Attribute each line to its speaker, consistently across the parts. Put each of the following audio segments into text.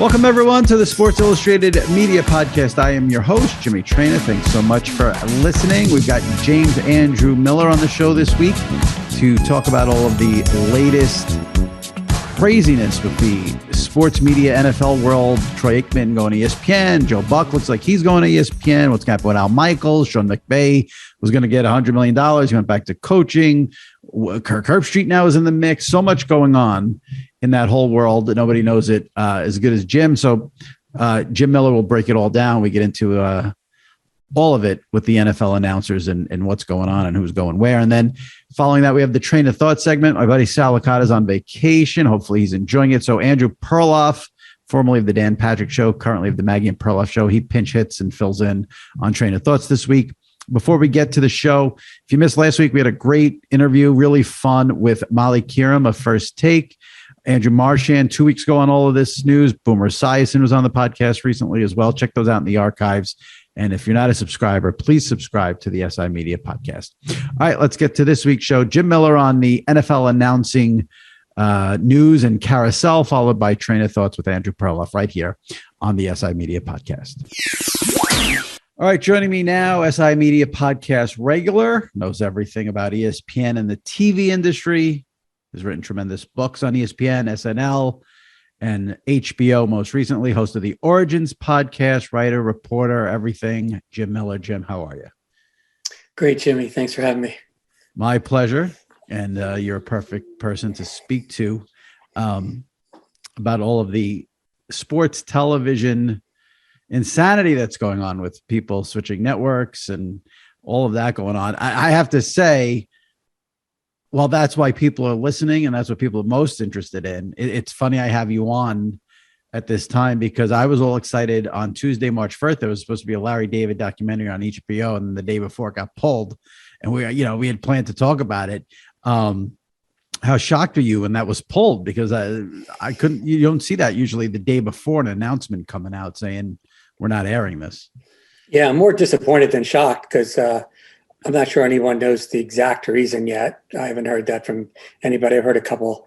Speaker 1: Welcome, everyone, to the Sports Illustrated Media Podcast. I am your host, Jimmy Traina. Thanks so much for listening. We've got James Andrew Miller on the show this week to talk about all of the latest craziness with the sports media NFL world. Troy Aikman going to ESPN. Joe Buck looks like he's going to ESPN. What's going to happen with Al Michaels? Sean McVay was going to get $100 million. He went back to coaching. Kirk Herbstreit now is in the mix. So much going on in that whole world that nobody knows it as good as Jim. So Jim Miller will break it all down. We get into all of it with the NFL announcers and what's going on and who's going where. And then following that, we have the Traina Thoughts segment. My buddy Sal Licata is on vacation. Hopefully he's enjoying it. So Andrew Perloff, formerly of the Dan Patrick Show, currently of the Maggie and Perloff Show, he pinch hits and fills in on Traina Thoughts this week. Before we get to the show, if you missed last week, we had a great interview, really fun with Molly Kieram of First Take. Andrew Marchand 2 weeks ago on all of this news. Boomer Esiason was on the podcast recently as well. Check those out in the archives. And if you're not a subscriber, please subscribe to the SI Media Podcast. All right, let's get to this week's show. Jim Miller on the NFL announcing news and carousel, followed by Traina Thoughts with Andrew Perloff right here on the SI Media Podcast. All right, joining me now, SI Media Podcast regular, knows everything about ESPN and the TV industry, has written tremendous books on ESPN, SNL, and HBO most recently, host of the Origins podcast, writer, reporter, everything. Jim Miller. Jim, how are you?
Speaker 2: Great, Jimmy. Thanks for having me.
Speaker 1: My pleasure. And you're a perfect person to speak to about all of the sports television insanity that's going on with people switching networks and all of that going on. I have to say, well, that's why people are listening, and that's what people are most interested in. It's funny I have you on at this time because I was all excited on Tuesday, March 1st. There was supposed to be a Larry David documentary on HBO, and the day before it got pulled. And we had planned to talk about it. How shocked are you when that was pulled? Because I couldn't. You don't see that usually the day before an announcement coming out saying we're not airing this.
Speaker 2: Yeah, I'm more disappointed than shocked because I'm not sure anyone knows the exact reason yet. I haven't heard that from anybody. I've heard a couple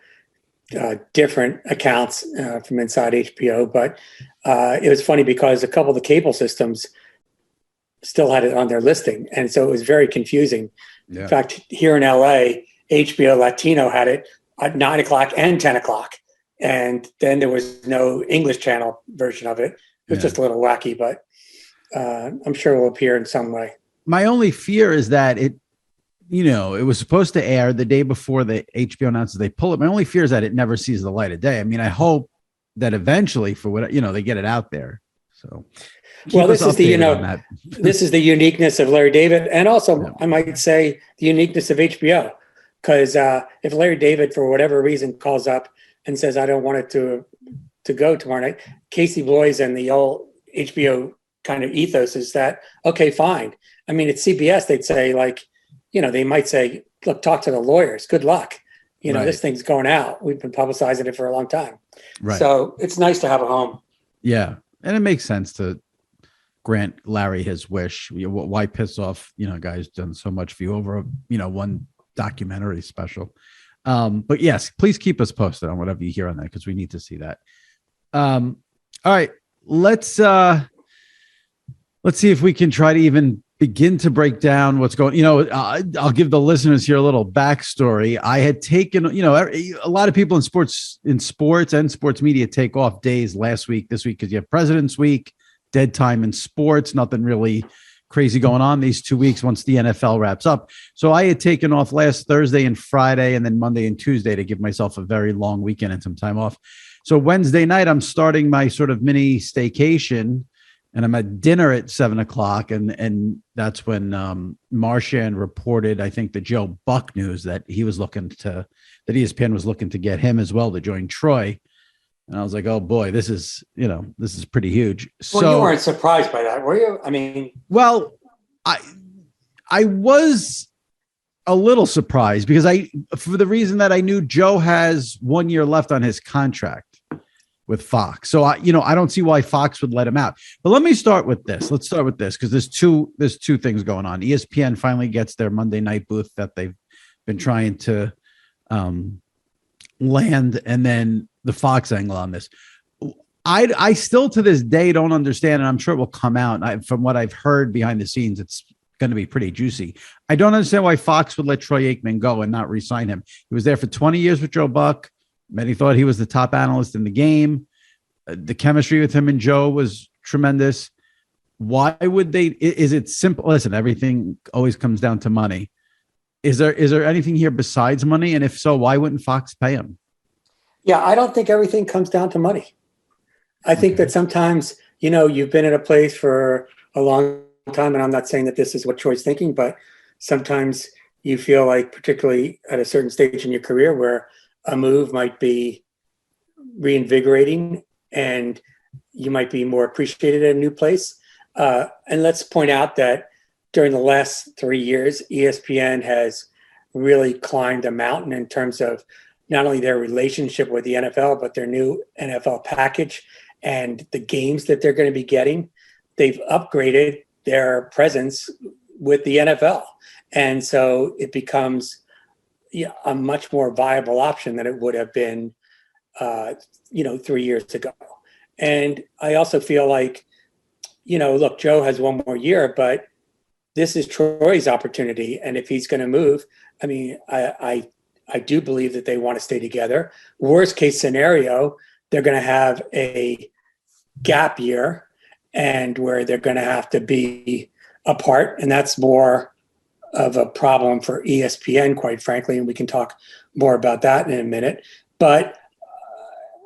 Speaker 2: different accounts from inside HBO, but it was funny because a couple of the cable systems still had it on their listing. And so it was very confusing. Yeah. In fact, here in LA, HBO Latino had it at 9 o'clock and 10 o'clock. And then there was no English channel version of it. It was just a little wacky, but I'm sure it will appear in some way.
Speaker 1: My only fear is that it was supposed to air the day before the HBO announces they pull it. My only fear is that it never sees the light of day. I mean, I hope that eventually they get it out there. So,
Speaker 2: well, this is this is the uniqueness of Larry David. And also I might say the uniqueness of HBO, because if Larry David, for whatever reason, calls up and says, I don't want it to go tomorrow night, Casey Bloys and the old HBO kind of ethos is that, okay, fine. I mean, at CBS, they'd say they might say, look, talk to the lawyers. Good luck. This thing's going out. We've been publicizing it for a long time. Right. So it's nice to have a home. Yeah.
Speaker 1: And it makes sense to grant Larry his wish. Why piss off, guys done so much for you over, one documentary special. But yes, please keep us posted on whatever you hear on that, because we need to see that. All right, let's see if we can try to even begin to break down what's going. I'll give the listeners here a little backstory. I had taken, a lot of people in sports and sports media take off days last week, this week, because you have President's Week, dead time in sports, nothing really crazy going on these 2 weeks once the NFL wraps up. So I had taken off last Thursday and Friday and then Monday and Tuesday to give myself a very long weekend and some time off. So Wednesday night, I'm starting my sort of mini staycation, and I'm at dinner at 7 o'clock. And that's when Marchand reported, I think, the Joe Buck news that he was that ESPN was looking to get him as well to join Troy. And I was like, oh boy, this is pretty huge.
Speaker 2: Well, you weren't surprised by that, were you? I mean,
Speaker 1: well, I was a little surprised because for the reason that I knew Joe has 1 year left on his contract with Fox. So I don't see why Fox would let him out. But let me start with this. Let's start with this because there's two things going on. ESPN finally gets their Monday night booth that they've been trying to land, and then the Fox angle on this. I still to this day don't understand, and I'm sure it will come out. From what I've heard behind the scenes, it's going to be pretty juicy. I don't understand why Fox would let Troy Aikman go and not re-sign him. He was there for 20 years with Joe Buck. Many thought he was the top analyst in the game. The chemistry with him and Joe was tremendous. Why would they? Is it simple? Listen, everything always comes down to money. Is there anything here besides money? And if so, why wouldn't Fox pay him?
Speaker 2: Yeah, I don't think everything comes down to money. I think that sometimes, you've been at a place for a long time, and I'm not saying that this is what Troy's thinking, but sometimes you feel like, particularly at a certain stage in your career, where a move might be reinvigorating and you might be more appreciated at a new place. And let's point out that during the last 3 years, ESPN has really climbed a mountain in terms of not only their relationship with the NFL, but their new NFL package and the games that they're going to be getting. They've upgraded their presence with the NFL. And so it becomes a much more viable option than it would have been, 3 years ago. And I also feel like, look, Joe has one more year, but this is Troy's opportunity. And if he's going to move, I mean, I do believe that they want to stay together. Worst case scenario, they're going to have a gap year and where they're going to have to be apart. And that's more of a problem for ESPN, quite frankly. And we can talk more about that in a minute. But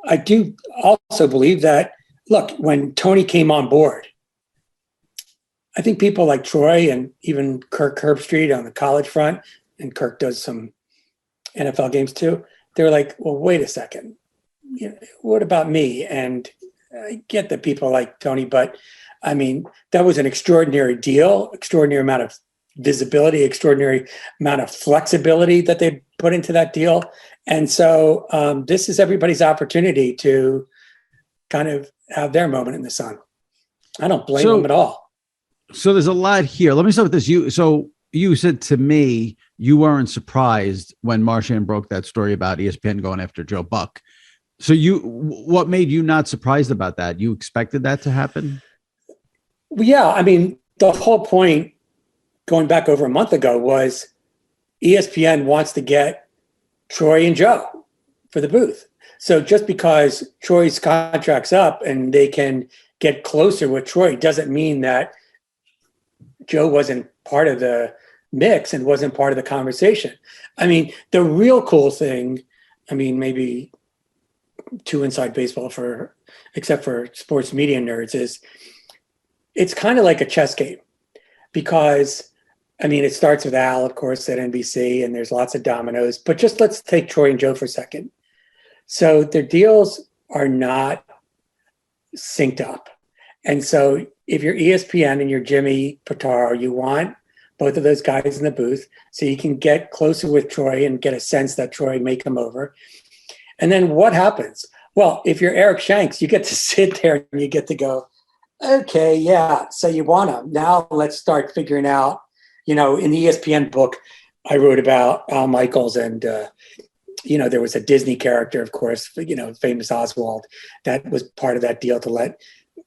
Speaker 2: I do also believe that, look, when Tony came on board, I think people like Troy and even Kirk Herbstreit on the college front, and Kirk does some NFL games too, they were like, well, wait a second. What about me? And I get that people like Tony, but I mean, that was an extraordinary deal, extraordinary amount of visibility, extraordinary amount of flexibility that they put into that deal. And so this is everybody's opportunity to kind of have their moment in the sun. I don't blame them at all.
Speaker 1: So there's a lot here. Let me start with this. You said to me you weren't surprised when Marchand broke that story about ESPN going after Joe Buck. So what made you not surprised about that? You expected that to happen?
Speaker 2: Well, yeah. I mean, the whole point going back over a month ago was ESPN wants to get Troy and Joe for the booth. So just because Troy's contract's up and they can get closer with Troy doesn't mean that Joe wasn't part of the mix and wasn't part of the conversation. I mean, the real cool thing, I mean, maybe too inside baseball except for sports media nerds, is it's kind of like a chess game because, I mean, it starts with Al, of course, at NBC, and there's lots of dominoes, but just let's take Troy and Joe for a second. So their deals are not synced up. And so if you're ESPN and you're Jimmy Pitaro, you want both of those guys in the booth so you can get closer with Troy and get a sense that Troy may come over. And then what happens? Well, if you're Eric Shanks, you get to sit there and you get to go, okay, yeah, so you want him. Now let's start figuring out, in the ESPN book, I wrote about Al Michaels and, there was a Disney character, of course, famous Oswald, that was part of that deal to let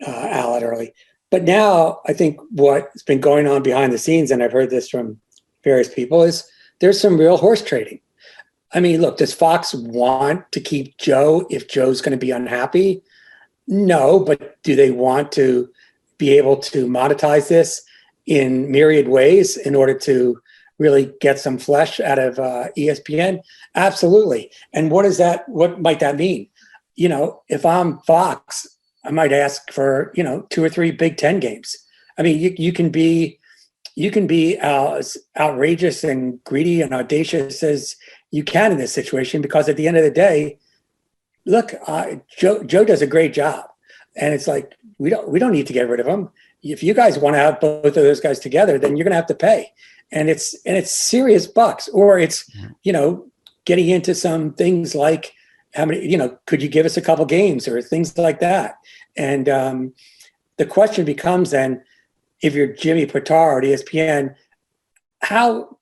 Speaker 2: Al out early. But now I think what's been going on behind the scenes, and I've heard this from various people, is there's some real horse trading. I mean, look, does Fox want to keep Joe if Joe's going to be unhappy? No, but do they want to be able to monetize this in myriad ways in order to really get some flesh out of ESPN? Absolutely. And what might that mean? If I'm Fox, I might ask for, 2 or 3 Big Ten games. I mean, you can be as outrageous and greedy and audacious as you can in this situation, because at the end of the day, look, Joe does a great job, and it's like we don't need to get rid of him. If you guys want to have both of those guys together, then you're going to have to pay, and it's serious bucks, or it's getting into some things like how many, could you give us a couple games or things like that? And the question becomes then, if you're Jimmy Pitaro at ESPN, how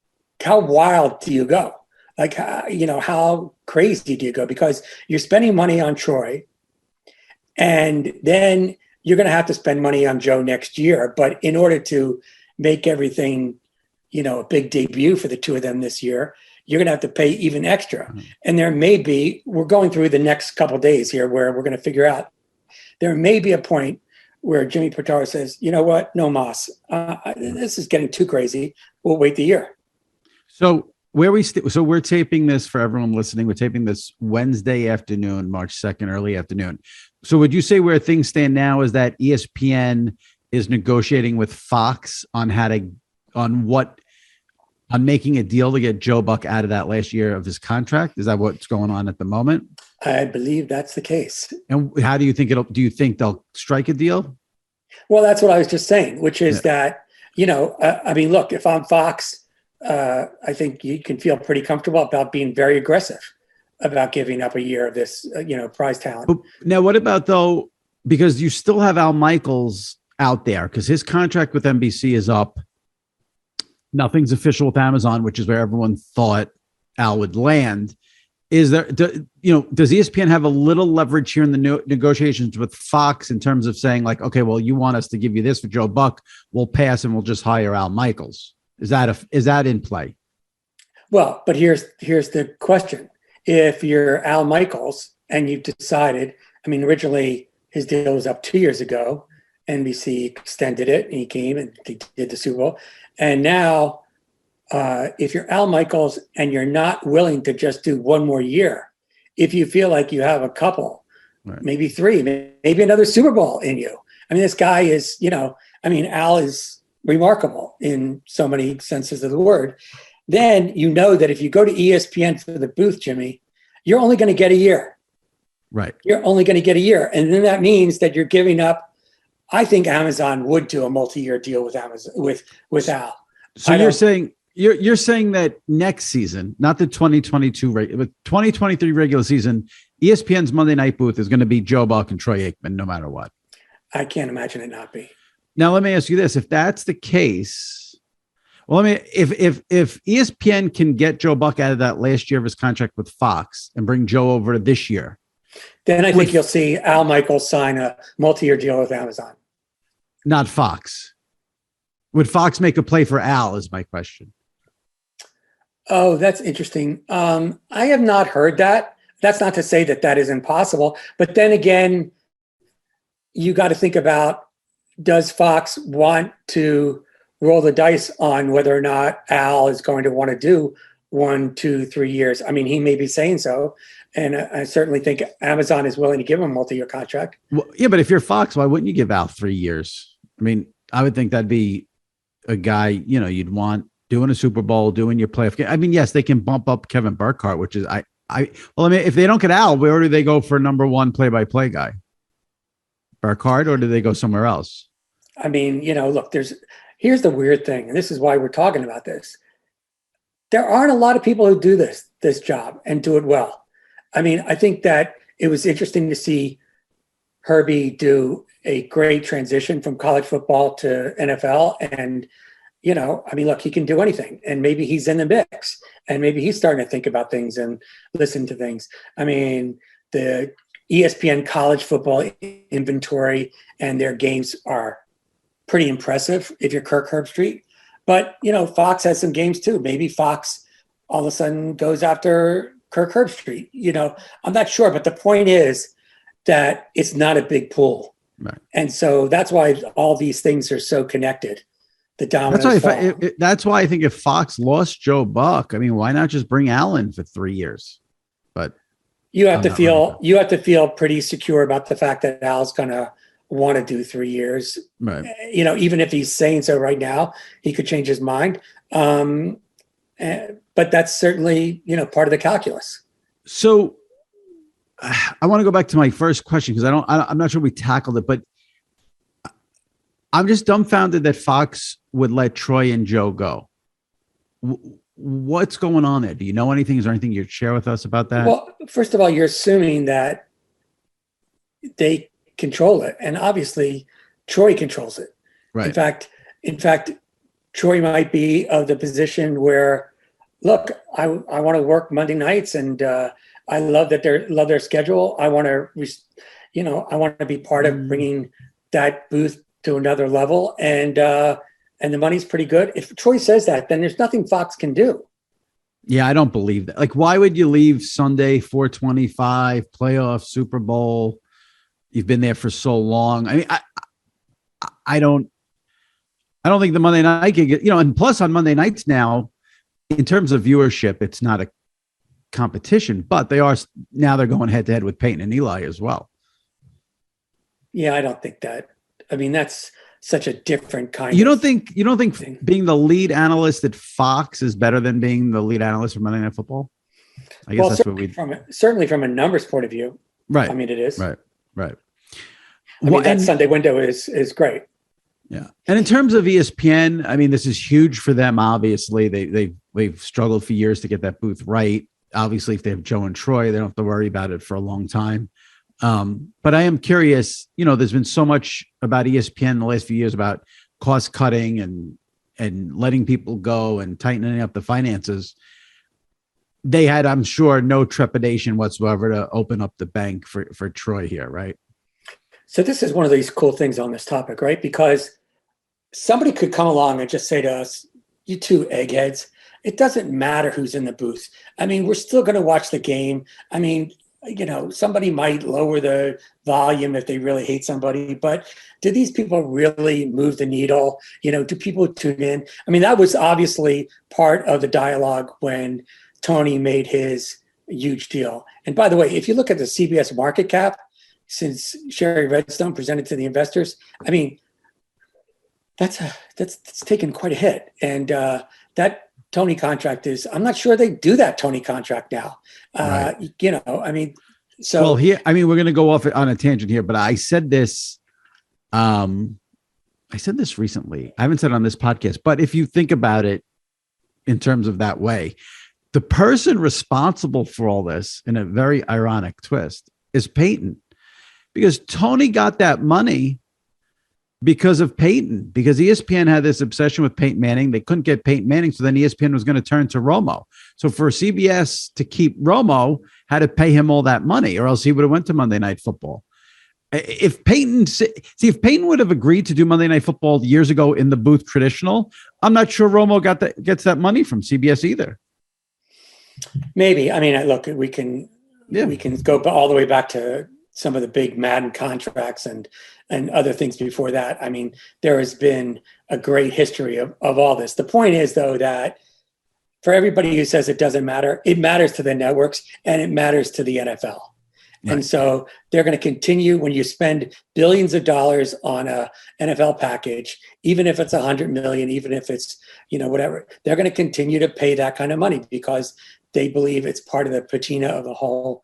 Speaker 2: wild do you go? Like, how crazy do you go? Because you're spending money on Troy, And then you're going to have to spend money on Joe next year. But in order to make everything, a big debut for the two of them this year, you're going to have to pay even extra. Mm-hmm. And there may be, we're going through the next couple of days here where we're going to figure out, there may be a point where Jimmy Pitaro says, you know what, no mas, this is getting too crazy. We'll wait the year.
Speaker 1: So we're taping this for everyone listening. We're taping this Wednesday afternoon, March 2nd, early afternoon. So would you say where things stand now is that ESPN is negotiating with Fox on making a deal to get Joe Buck out of that last year of his contract? Is that what's going on at the moment?
Speaker 2: I believe that's the case.
Speaker 1: And how do you think do you think they'll strike a deal?
Speaker 2: Well, that's what I was just saying, which is that, look, if I'm Fox, I think you can feel pretty comfortable about being very aggressive about giving up a year of this, prize talent.
Speaker 1: But now, what about though, because you still have Al Michaels out there because his contract with NBC is up. Nothing's official with Amazon, which is where everyone thought Al would land. Is there, does ESPN have a little leverage here in the negotiations with Fox in terms of saying like, okay, well, you want us to give you this for Joe Buck, we'll pass and we'll just hire Al Michaels. Is that in play? Well,
Speaker 2: but here's the question. If you're Al Michaels and you've decided, originally his deal was up 2 years ago, NBC extended it and he came and he did the Super Bowl. And now, if you're Al Michaels and you're not willing to just do one more year, if you feel like you have a couple, right, maybe three, maybe another Super Bowl in you. This guy is, Al is remarkable in so many senses of the word. Then you know that if you go to ESPN for the booth, Jimmy, you're only going to get a year.
Speaker 1: Right.
Speaker 2: You're only going to get a year. And then that means that you're giving up. I think Amazon would do a multi-year deal with Amazon with Al.
Speaker 1: So you're saying that next season, not the 2022 but 2023 regular season, ESPN's Monday Night booth is going to be Joe Buck and Troy Aikman, no matter what.
Speaker 2: I can't imagine it not be.
Speaker 1: Now let me ask you this: if that's the case, if ESPN can get Joe Buck out of that last year of his contract with Fox and bring Joe over this year,
Speaker 2: then I think you'll see Al Michaels sign a multi-year deal with Amazon.
Speaker 1: Not Fox. Would Fox make a play for Al is my question.
Speaker 2: Oh, that's interesting. I have not heard that. That's not to say that is impossible. But then again, you got to think about, does Fox want to roll the dice on whether or not Al is going to want to do 1, 2, 3 years? He may be saying so. And I certainly think Amazon is willing to give him a multi-year contract.
Speaker 1: Well, yeah, but if you're Fox, why wouldn't you give Al 3 years? I would think that'd be a guy, you'd want doing a Super Bowl, doing your playoff game. Yes, they can bump up Kevin Burkhardt, which is if they don't get Al, where do they go for number one play-by-play guy? Burkhardt, or do they go somewhere else?
Speaker 2: Look, here's the weird thing, and this is why we're talking about this. There aren't a lot of people who do this job and do it well. I think that it was interesting to see Herbie do a great transition from college football to NFL. And, look, he can do anything. And maybe he's in the mix. And maybe he's starting to think about things and listen to things. The ESPN college football inventory and their games are pretty impressive if you're Kirk Herbstreit. But, Fox has some games too. Maybe Fox all of a sudden goes after Kirk Herbstreit. I'm not sure. But the point is that it's not a big pool. Right. And so that's why all these things are so connected. The dominoes.
Speaker 1: That's why I think if Fox lost Joe Buck, why not just bring Allen for 3 years? But
Speaker 2: you have to feel pretty secure about the fact that Al's going to want to do 3 years. Right. Even if he's saying so right now, he could change his mind. But that's certainly, part of the calculus.
Speaker 1: So I want to go back to my first question because I'm not sure we tackled it, but I'm just dumbfounded that Fox would let Troy and Joe go. What's going on there? Do you know anything? Is there anything you'd share with us about that?
Speaker 2: Well, first of all, you're assuming that they control it, and obviously Troy controls it. Right. In fact, Troy might be of the position where, look, I want to work Monday nights and I love that love their schedule. I want to be part of bringing that booth to another level, and the money's pretty good. If Troy says that, then there's nothing Fox can do.
Speaker 1: Yeah, I don't believe that. Like, why would you leave Sunday 425 playoff Super Bowl? You've been there for so long. I mean, I don't think the Monday night gig, and plus on Monday nights now, in terms of viewership, it's not a competition, but they're going head to head with Peyton and Eli as well.
Speaker 2: Yeah, I don't think that. I mean, that's such a different kind.
Speaker 1: You don't think being the lead analyst at Fox is better than being the lead analyst for Monday Night Football? I guess that's what we
Speaker 2: certainly from a numbers point of view.
Speaker 1: Right.
Speaker 2: I mean, it is.
Speaker 1: Right.
Speaker 2: I mean, that Sunday window is great.
Speaker 1: Yeah. And in terms of ESPN, I mean, this is huge for them. Obviously, they've struggled for years to get that booth right. Obviously, if they have Joe and Troy, they don't have to worry about it for a long time. But I am curious, there's been so much about ESPN in the last few years about cost cutting and letting people go and tightening up the finances. They had, I'm sure, no trepidation whatsoever to open up the bank for Troy here, right?
Speaker 2: So this is one of these cool things on this topic, right? Because somebody could come along and just say to us, you two eggheads, it doesn't matter who's in the booth. I mean, we're still going to watch the game. I mean, somebody might lower the volume if they really hate somebody, but do these people really move the needle? Do people tune in? I mean, that was obviously part of the dialogue when Tony made his huge deal. And by the way, if you look at the CBS market cap, since Sherry Redstone presented to the investors, I mean, that's taken quite a hit. And that Tony contract I'm not sure they do that Tony contract now. Right. I mean, so.
Speaker 1: Well, here, I mean, we're going to go off on a tangent here, but I said this recently. I haven't said it on this podcast, but if you think about it in terms of that way, the person responsible for all this, in a very ironic twist, is Peyton. Because Tony got that money because of Peyton, because ESPN had this obsession with Peyton Manning. They couldn't get Peyton Manning, so then ESPN was going to turn to Romo. So for CBS to keep Romo, had to pay him all that money, or else he would have went to Monday Night Football. If Peyton would have agreed to do Monday Night Football years ago in the booth traditional, I'm not sure Romo gets that money from CBS either.
Speaker 2: Maybe. I mean, look, we can go all the way back to some of the big Madden contracts and other things before that. I mean, there has been a great history of all this. The point is, though, that for everybody who says it doesn't matter, it matters to the networks and it matters to the NFL. Right. And so they're going to continue. When you spend billions of dollars on a NFL package, even if it's $100 million, even if it's, whatever, they're going to continue to pay that kind of money because they believe it's part of the patina of the whole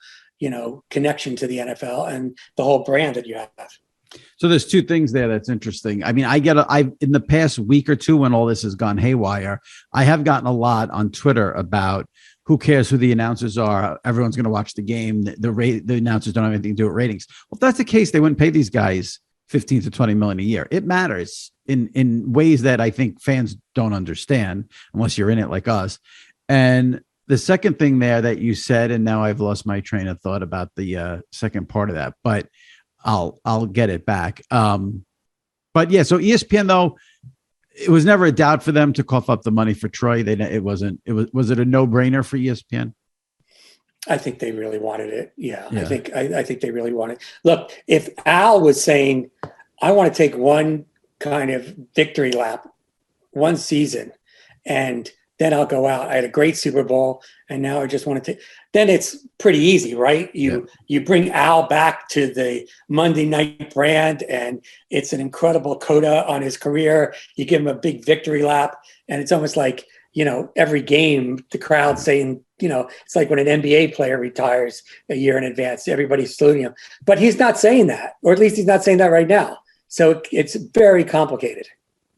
Speaker 2: connection to the NFL and the whole brand that you have.
Speaker 1: So there's two things there that's interesting. I mean, I've in the past week or two, when all this has gone haywire, I have gotten a lot on Twitter about who cares who the announcers are. Everyone's going to watch the game. The announcers don't have anything to do with ratings. Well, if that's the case, they wouldn't pay these guys $15 to $20 million a year. It matters in ways that I think fans don't understand unless you're in it like us. And the second thing there that you said, and now I've lost my train of thought about the second part of that, but I'll get it back. But yeah, so ESPN, though, it was never a doubt for them to cough up the money for Troy. Was it a no-brainer for ESPN?
Speaker 2: I think they really wanted it. Yeah. I think they really wanted it. Look, if Al was saying, I want to take one kind of victory lap, one season, and then I'll go out. I had a great Super Bowl, and now I just want to take. Then it's pretty easy, right? You bring Al back to the Monday night brand, and it's an incredible coda on his career. You give him a big victory lap, and it's almost like every game the crowd saying, it's like when an NBA player retires a year in advance, everybody's saluting him. But he's not saying that, or at least he's not saying that right now. So it's very complicated.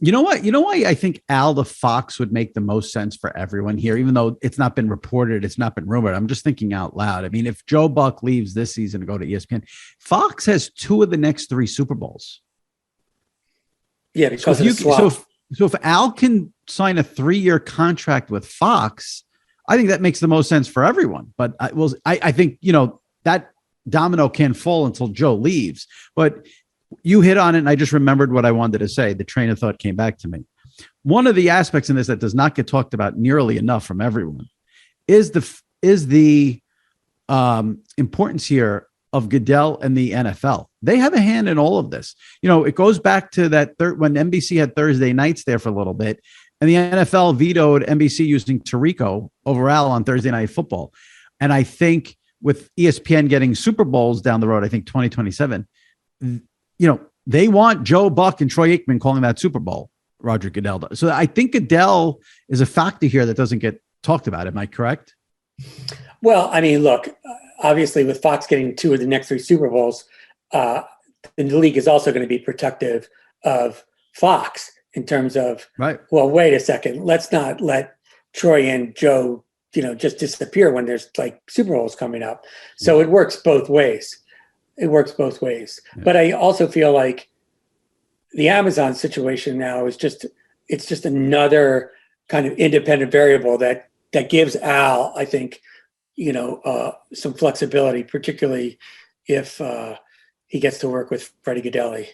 Speaker 1: You know what? You know why I think Al the Fox would make the most sense for everyone here, even though it's not been reported, it's not been rumored. I'm just thinking out loud. I mean, if Joe Buck leaves this season to go to ESPN, Fox has 2 of the next 3 Super Bowls.
Speaker 2: Yeah, because so if
Speaker 1: Al can sign a 3-year contract with Fox, I think that makes the most sense for everyone. But I think, that domino can't fall until Joe leaves. But you hit on it, and I just remembered what I wanted to say. The train of thought came back to me. One of the aspects in this that does not get talked about nearly enough from everyone is the importance here of Goodell and the NFL. They have a hand in all of this. It goes back to that when NBC had Thursday nights there for a little bit, and the NFL vetoed NBC using Tirico over Al on Thursday Night Football. And I think with ESPN getting Super Bowls down the road, I think 2027, they want Joe Buck and Troy Aikman calling that Super Bowl. Roger Goodell does. So I think Goodell is a factor here that doesn't get talked about. Am I correct?
Speaker 2: Well, I mean, look, obviously with Fox getting 2 of the next 3 Super Bowls, the league is also going to be protective of Fox in terms of,
Speaker 1: right.
Speaker 2: Well, wait a second. Let's not let Troy and Joe, just disappear when there's like Super Bowls coming up. So it works both ways. Yeah. But I also feel like the Amazon situation now is just another kind of independent variable that gives Al, I think, some flexibility, particularly if he gets to work with Freddie Goodell.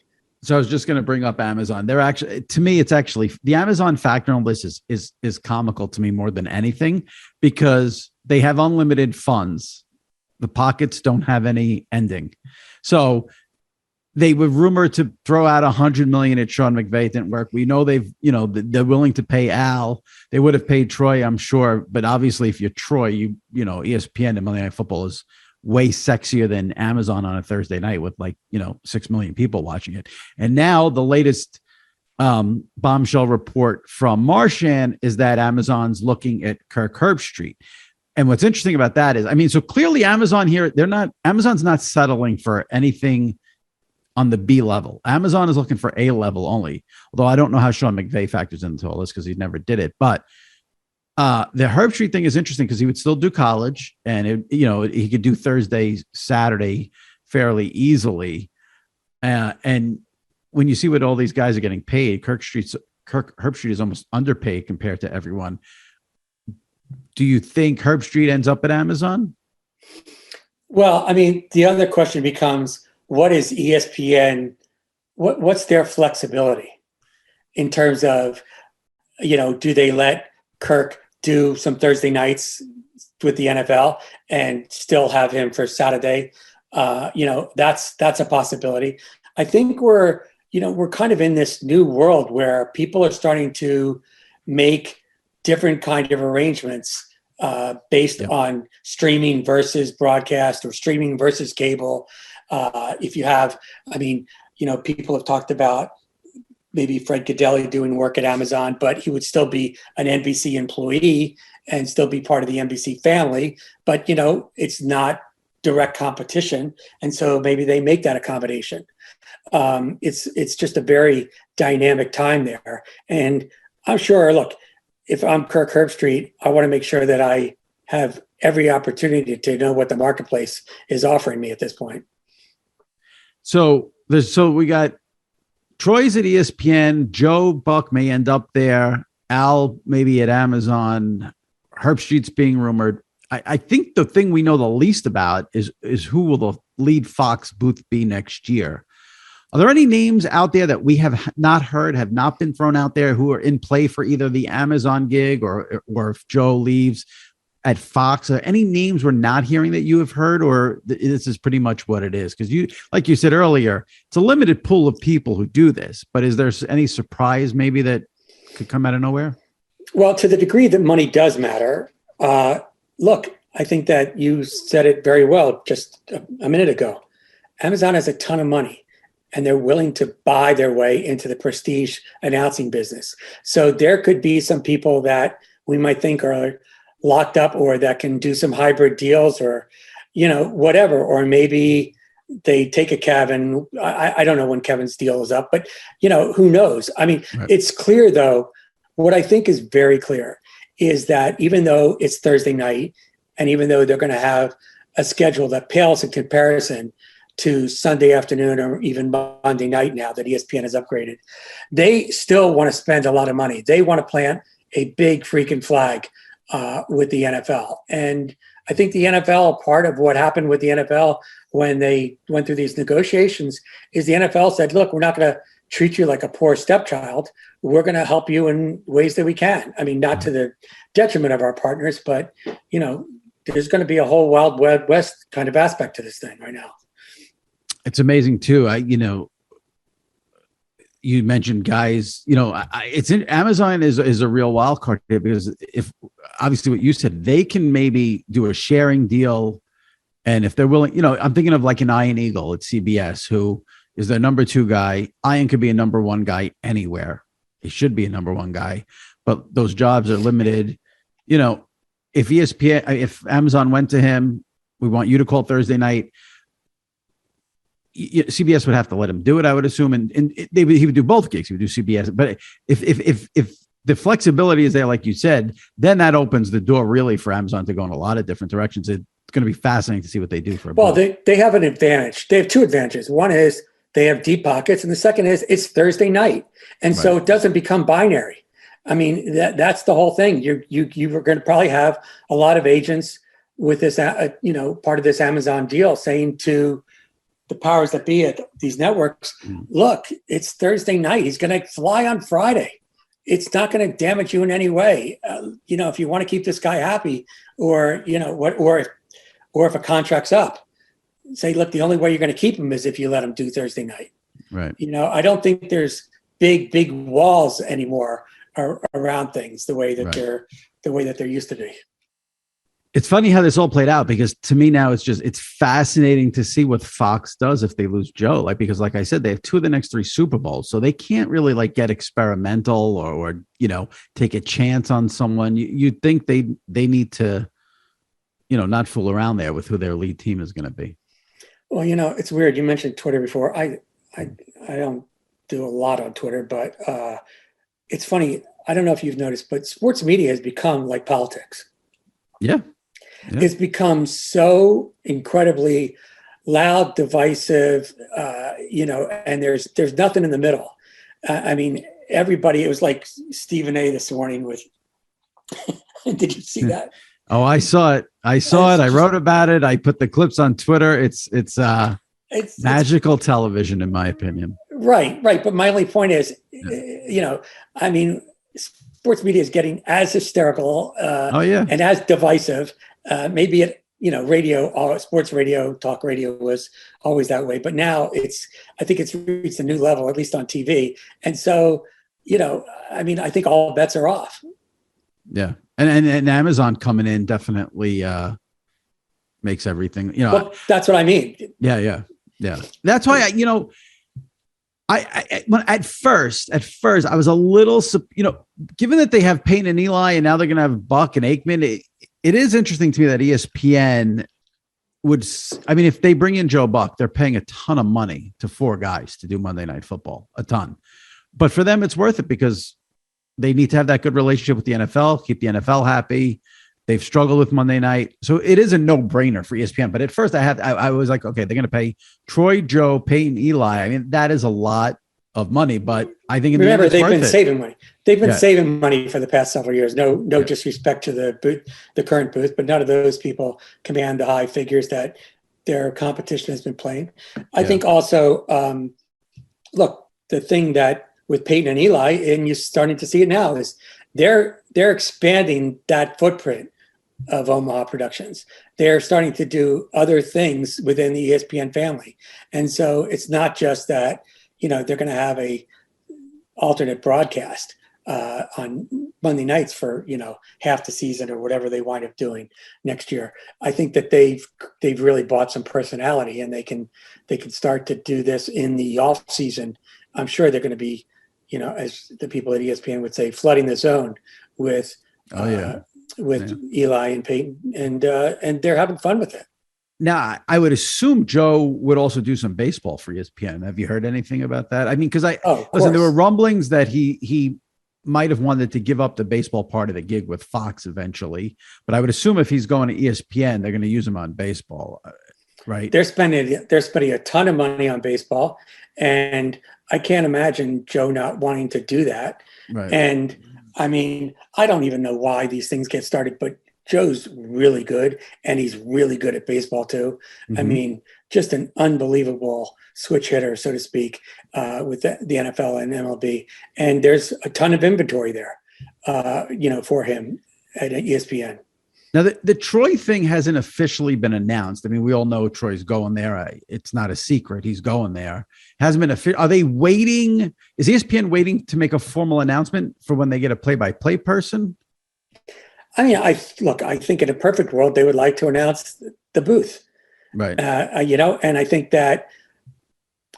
Speaker 1: So I was just going to bring up Amazon. They're actually, to me, it's actually the Amazon factor on this is comical to me more than anything, because they have unlimited funds. The pockets don't have any ending. So they were rumored to throw out $100 million at Sean McVay. It didn't work. We know they're willing to pay Al. They would have paid Troy, I'm sure. But obviously, if you're Troy, ESPN and Monday Night Football is way sexier than Amazon on a Thursday night with 6 million people watching it. And now the latest bombshell report from Marchand is that Amazon's looking at Kirk Herbstreit. And what's interesting about that is, so clearly Amazon here, Amazon's not settling for anything on the B level. Amazon is looking for A level only. Although I don't know how Sean McVay factors into all this because he never did it. But the Herbstreit thing is interesting because he would still do college, and he could do Thursday, Saturday fairly easily. And when you see what all these guys are getting paid, Kirk Herbstreit is almost underpaid compared to everyone. Do you think Herbstreit ends up at Amazon?
Speaker 2: Well, the other question becomes, what is ESPN? What's their flexibility in terms of, do they let Kirk do some Thursday nights with the NFL and still have him for Saturday? That's a possibility. I think we're kind of in this new world where people are starting to make different kind of arrangements based on streaming versus broadcast or streaming versus cable. If you have, people have talked about maybe Fred Goodell doing work at Amazon, but he would still be an NBC employee and still be part of the NBC family. But, it's not direct competition. And so maybe they make that accommodation. It's just a very dynamic time there. And I'm sure, look, if I'm Kirk Herbstreit, I want to make sure that I have every opportunity to know what the marketplace is offering me at this point.
Speaker 1: So we got Troy's at ESPN. Joe Buck may end up there. Al maybe at Amazon. Herbstreit's being rumored. I think the thing we know the least about is who will the lead Fox booth be next year. Are there any names out there that we have not heard, have not been thrown out there, who are in play for either the Amazon gig or if Joe leaves at Fox? Are any names we're not hearing that you have heard, or this is pretty much what it is? Because like you said earlier, it's a limited pool of people who do this, but is there any surprise maybe that could come out of nowhere?
Speaker 2: Well, to the degree that money does matter, look, I think that you said it very well just a minute ago. Amazon has a ton of money, and they're willing to buy their way into the prestige announcing business. So there could be some people that we might think are locked up or that can do some hybrid deals or, whatever. Or maybe they take a Kevin. I don't know when Kevin's deal is up, but, who knows? Right. It's clear, though, what I think is very clear is that even though it's Thursday night and even though they're going to have a schedule that pales in comparison to Sunday afternoon or even Monday night now that ESPN has upgraded, they still want to spend a lot of money. They want to plant a big freaking flag with the NFL. And I think the NFL, part of what happened with the NFL when they went through these negotiations is the NFL said, look, we're not going to treat you like a poor stepchild. We're going to help you in ways that we can. I mean, not to the detriment of our partners, but, there's going to be a whole Wild West kind of aspect to this thing right now.
Speaker 1: It's amazing too. You mentioned guys, it's in Amazon is a real wild card here, because if obviously what you said, they can maybe do a sharing deal. And if they're willing, I'm thinking of like an Iron Eagle at CBS, who is their number 2 guy. Iron could be a number 1 guy anywhere. He should be a number 1 guy, but those jobs are limited. If if Amazon went to him, we want you to call Thursday night, CBS would have to let him do it, I would assume. And he would do both gigs. He would do CBS. But if the flexibility is there, like you said, then that opens the door really for Amazon to go in a lot of different directions. It's going to be fascinating to see what they do for.
Speaker 2: Well, they have an advantage. They have 2 advantages. One is they have deep pockets, and the second is it's Thursday night, and so it doesn't become binary. I mean, that's the whole thing. You were going to probably have a lot of agents with this, part of this Amazon deal saying to the powers that be at these networks, look, it's Thursday night. He's going to fly on Friday. It's not going to damage you in any way. If you want to keep this guy happy, or if a contract's up, say, look, the only way you're going to keep him is if you let him do Thursday night.
Speaker 1: Right.
Speaker 2: I don't think there's big walls anymore around things the way that they're used to be.
Speaker 1: It's funny how this all played out, because to me now it's fascinating to see what Fox does if they lose Joe. Because like I said, they have 2 of the next 3 Super Bowls, so they can't really get experimental or take a chance on someone. You'd think they need to, not fool around there with who their lead team is going to be.
Speaker 2: Well, it's weird. You mentioned Twitter before. I don't do a lot on Twitter, but it's funny. I don't know if you've noticed, but sports media has become like politics.
Speaker 1: Yeah.
Speaker 2: It's become so incredibly loud, divisive, and there's nothing in the middle. I mean, everybody, it was like Stephen A this morning with, did you see that?
Speaker 1: Oh, I saw it. I wrote about it. I put the clips on Twitter. It's magical television, in my opinion.
Speaker 2: Right. But my only point is, I mean, sports media is getting as hysterical and as divisive. Maybe radio, sports radio, talk radio was always that way, but now I think it's reached a new level, at least on TV. And so, I mean, I think all bets are off.
Speaker 1: Yeah. And Amazon coming in definitely makes everything,
Speaker 2: Well, that's what I mean.
Speaker 1: Yeah. That's why at first I was a little, given that they have Peyton and Eli and now they're going to have Buck and Aikman, it is interesting to me that ESPN if they bring in Joe Buck, they're paying a ton of money to 4 guys to do Monday Night Football, a ton. But for them, it's worth it because they need to have that good relationship with the NFL, keep the NFL happy. They've struggled with Monday night. So it is a no-brainer for ESPN. But at first I was like, okay, they're going to pay Troy, Joe, Peyton, Eli. I mean, that is a lot of money, but I think
Speaker 2: remember, they've been saving money. They've been saving money for the past several years. No disrespect to the current booth, but none of those people command the high figures that their competition has been playing. I think also, look, the thing that with Peyton and Eli, and you're starting to see it now, is they're expanding that footprint of Omaha Productions. They're starting to do other things within the ESPN family. And so it's not just that, they're going to have a alternate broadcast on Monday nights for, half the season or whatever they wind up doing next year. I think that they've really bought some personality, and they can start to do this in the off season. I'm sure they're going to be, as the people at ESPN would say, flooding the zone with Eli and Peyton, and they're having fun with it.
Speaker 1: Now, I would assume Joe would also do some baseball for ESPN. Have you heard anything about that? I mean, because there were rumblings that he might have wanted to give up the baseball part of the gig with Fox eventually, but I would assume if he's going to ESPN, they're going to use him on baseball, right?
Speaker 2: They're spending a ton of money on baseball, and I can't imagine Joe not wanting to do that.
Speaker 1: Right.
Speaker 2: And I mean, I don't even know why these things get started, but Joe's really good, and he's really good at baseball too. I mean, just an unbelievable switch hitter, so to speak, with the NFL and MLB. And there's a ton of inventory there, for him at ESPN.
Speaker 1: Now, the Troy thing hasn't officially been announced. I mean, we all know Troy's going there. It's not a secret. He's going there. Hasn't been Are they waiting? Is ESPN waiting to make a formal announcement for when they get a play-by-play person?
Speaker 2: I mean, I think in a perfect world, they would like to announce the booth.
Speaker 1: Right.
Speaker 2: And I think that,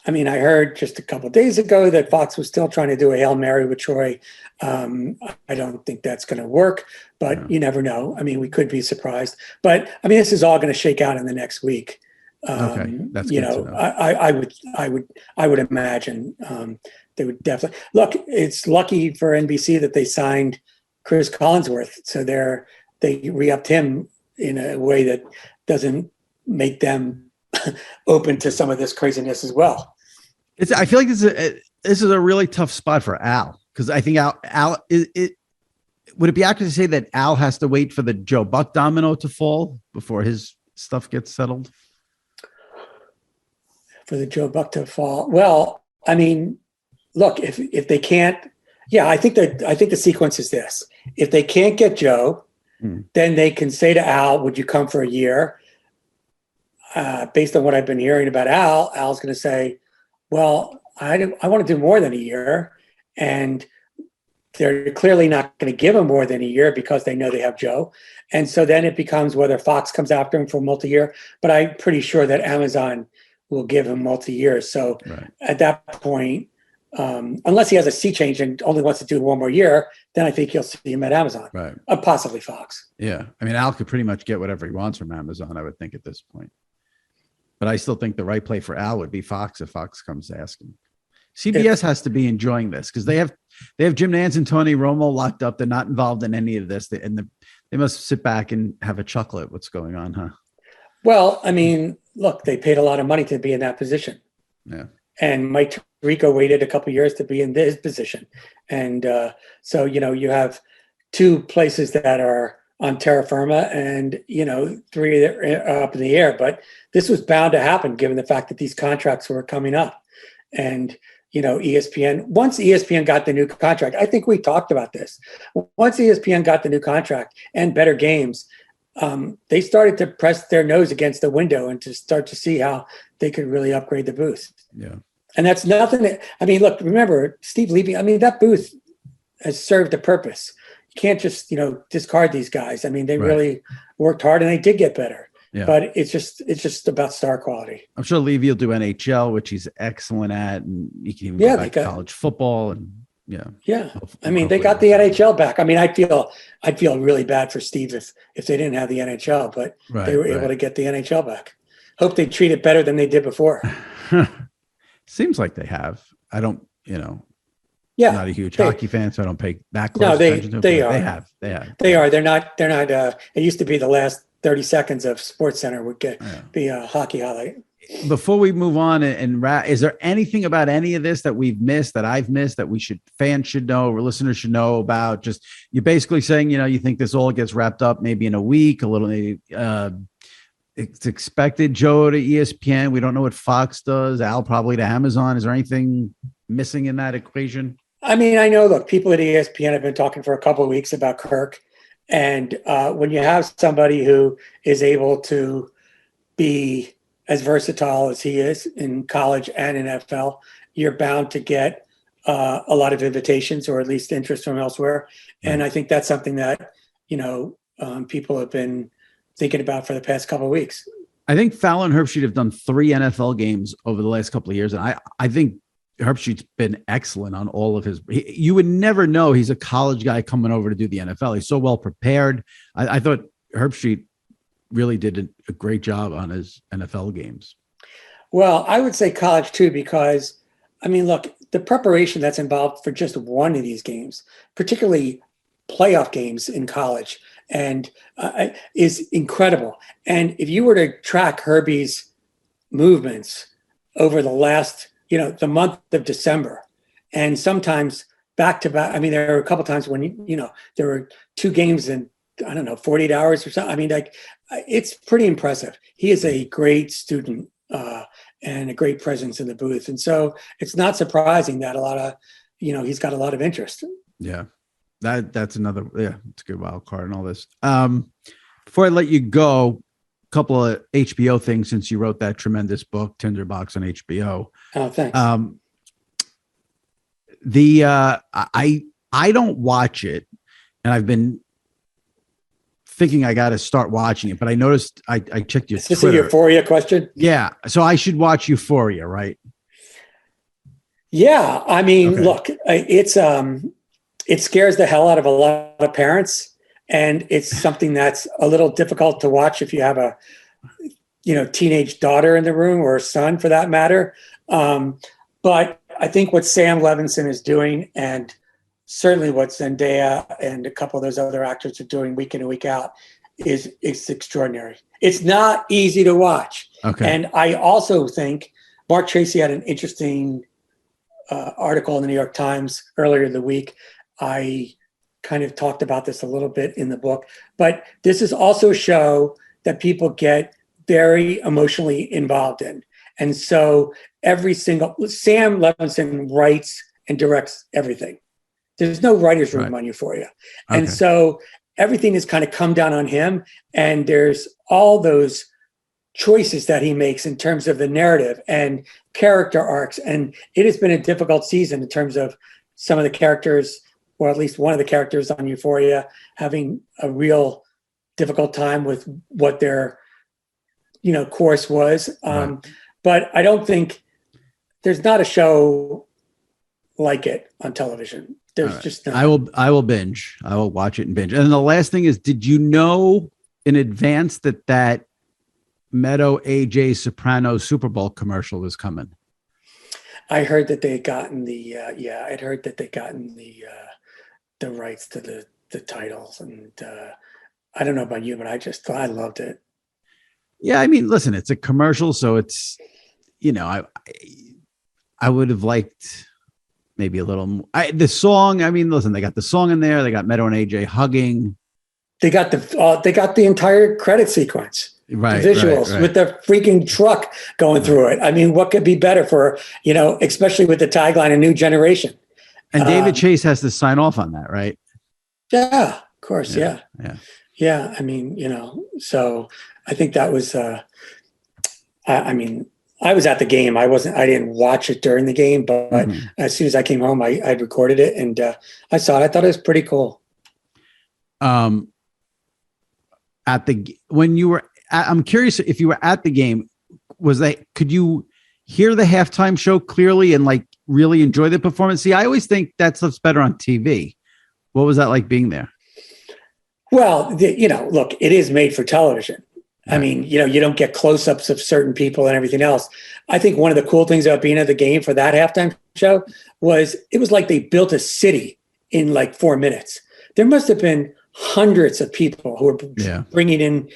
Speaker 2: I mean, I heard just a couple of days ago that Fox was still trying to do a Hail Mary with Troy. I don't think that's going to work, but you never know. I mean, we could be surprised. But I mean, this is all going to shake out in the next week.
Speaker 1: Okay, that's
Speaker 2: good to know. I would imagine they would definitely look. It's lucky for NBC that they signed Chris Collinsworth, so they re-upped him in a way that doesn't make them open to some of this craziness as well.
Speaker 1: I feel like this is a really tough spot for Al, because I think Al would it be accurate to say that Al has to wait for the Joe Buck domino to fall before his stuff gets settled?
Speaker 2: For the Joe Buck to fall? Well, I mean, look, if they can't, I think the sequence is this: if they can't get Joe, then they can say to Al, "Would you come for a year?" Based on what I've been hearing about Al's going to say, well, I want to do more than a year. And they're clearly not going to give him more than a year because they know they have Joe. And so then it becomes whether Fox comes after him for multi-year. But I'm pretty sure that Amazon will give him multi-year. So at that point, unless he has a sea change and only wants to do one more year, then I think you'll see him at Amazon, possibly Fox.
Speaker 1: Yeah. I mean, Al could pretty much get whatever he wants from Amazon, I would think, at this point. But I still think the right play for Al would be Fox if Fox comes asking. CBS has to be enjoying this because they have Jim Nantz and Tony Romo locked up. They're not involved in any of this. They must sit back and have a chuckle at what's going on, huh?
Speaker 2: Well, I mean, look, they paid a lot of money to be in that position.
Speaker 1: Yeah.
Speaker 2: And Mike Tirico waited a couple of years to be in his position. And so, you have two places that are on terra firma and, three that are up in the air. But this was bound to happen given the fact that these contracts were coming up. And, ESPN, once ESPN got the new contract, I think we talked about this. Once ESPN got the new contract and better games, they started to press their nose against the window and to start to see how they could really upgrade the booth.
Speaker 1: Yeah.
Speaker 2: And that's nothing. I mean, look, remember Steve Levy. I mean, that booth has served a purpose. You can't just, discard these guys. I mean, they really worked hard and they did get better. Yeah. But it's just about star quality.
Speaker 1: I'm sure Levy will do NHL, which he's excellent at, and he can even go back to college football. And
Speaker 2: yeah. I mean, they got the NHL back. I mean, I'd feel really bad for Steve if they didn't have the NHL, but they were able to get the NHL back. Hope they treat it better than they did before.
Speaker 1: Seems like they have. I don't, I'm not a huge hockey fan, so I don't pay that close attention to it.
Speaker 2: They are.
Speaker 1: They are.
Speaker 2: They're not. It used to be the last 30 seconds of SportsCenter would be a hockey highlight.
Speaker 1: Before we move on and is there anything about any of this that we've missed, that I've missed, that fans should know or listeners should know about? Just you're basically saying, you think this all gets wrapped up maybe in a week, a little maybe. It's expected Joe to ESPN. We don't know what Fox does. Al probably to Amazon. Is there anything missing in that equation?
Speaker 2: I mean, I know, look, people at ESPN have been talking for a couple of weeks about Kirk. And when you have somebody who is able to be as versatile as he is in college and in NFL, you're bound to get a lot of invitations or at least interest from elsewhere. And I think that's something that, people have been thinking about for the past couple of weeks.
Speaker 1: I think Fallon and Herbstreit have done 3 NFL games over the last couple of years. And I think Herbstreit's been excellent on all of his. You would never know he's a college guy coming over to do the NFL. He's so well prepared. I thought Herbstreit really did a great job on his NFL games.
Speaker 2: Well, I would say college too, because I mean, look, the preparation that's involved for just one of these games, particularly playoff games in college, and is incredible. And if you were to track Herbie's movements over the last, the month of December, and sometimes back to back. I mean, there were a couple times when, there were 2 games in, I don't know, 48 hours or something. I mean, like, it's pretty impressive. He is a great student and a great presence in the booth. And so it's not surprising that he's got a lot of interest.
Speaker 1: Yeah. That's another, it's a good wild card and all this. Before I let you go, a couple of HBO things, since you wrote that tremendous book, Tinderbox on HBO.
Speaker 2: Oh, thanks.
Speaker 1: I don't watch it, and I've been thinking I got to start watching it, but I noticed I checked your Twitter.
Speaker 2: Is this a Euphoria question?
Speaker 1: Yeah. So I should watch Euphoria, right?
Speaker 2: Yeah. I mean,
Speaker 1: Okay.
Speaker 2: Look, it scares the hell out of a lot of parents, and it's something that's a little difficult to watch if you have a, teenage daughter in the room, or a son for that matter. But I think what Sam Levinson is doing, and certainly what Zendaya and a couple of those other actors are doing week in and week out, is extraordinary. It's not easy to watch.
Speaker 1: Okay.
Speaker 2: And I also think Mark Tracy had an interesting article in the New York Times earlier in the week. I kind of talked about this a little bit in the book, but this is also a show that people get very emotionally involved in. And so Sam Levinson writes and directs everything. There's no writer's room on Euphoria.
Speaker 1: Okay.
Speaker 2: And so everything has kind of come down on him. And there's all those choices that he makes in terms of the narrative and character arcs. And it has been a difficult season in terms of some of the characters, or at least one of the characters on Euphoria, having a real difficult time with what their, course was. But I don't think there's not a show like it on television. There's just not.
Speaker 1: I will binge. I will watch it and binge. And the last thing is, did you know in advance that Meadow AJ Soprano Super Bowl commercial is coming?
Speaker 2: I heard that they had gotten the rights to the titles, and I don't know about you, but I loved it.
Speaker 1: Yeah, I mean, listen, it's a commercial, so it's, I would have liked maybe a little. The song. I mean, listen, they got the song in there. They got Meadow and AJ hugging. They got
Speaker 2: the entire credit sequence.
Speaker 1: Right,
Speaker 2: the visuals
Speaker 1: right.
Speaker 2: With the freaking truck going through it. I mean, what could be better for, especially with the tagline, a new generation.
Speaker 1: And David Chase has to sign off on that, right?
Speaker 2: Yeah, of course. Yeah. I mean, so I think that was, I was at the game. I didn't watch it during the game, but as soon as I came home, I recorded it, and I saw it. I thought it was pretty cool.
Speaker 1: I'm curious if you were at the game, could you hear the halftime show clearly and like really enjoy the performance? See, I always think that stuff's better on TV. What was that like being there?
Speaker 2: Well, look, it is made for television. Right. I mean, you don't get close-ups of certain people and everything else. I think one of the cool things about being at the game for that halftime show was it was like they built a city in like 4 minutes. There must have been hundreds of people who were bringing in,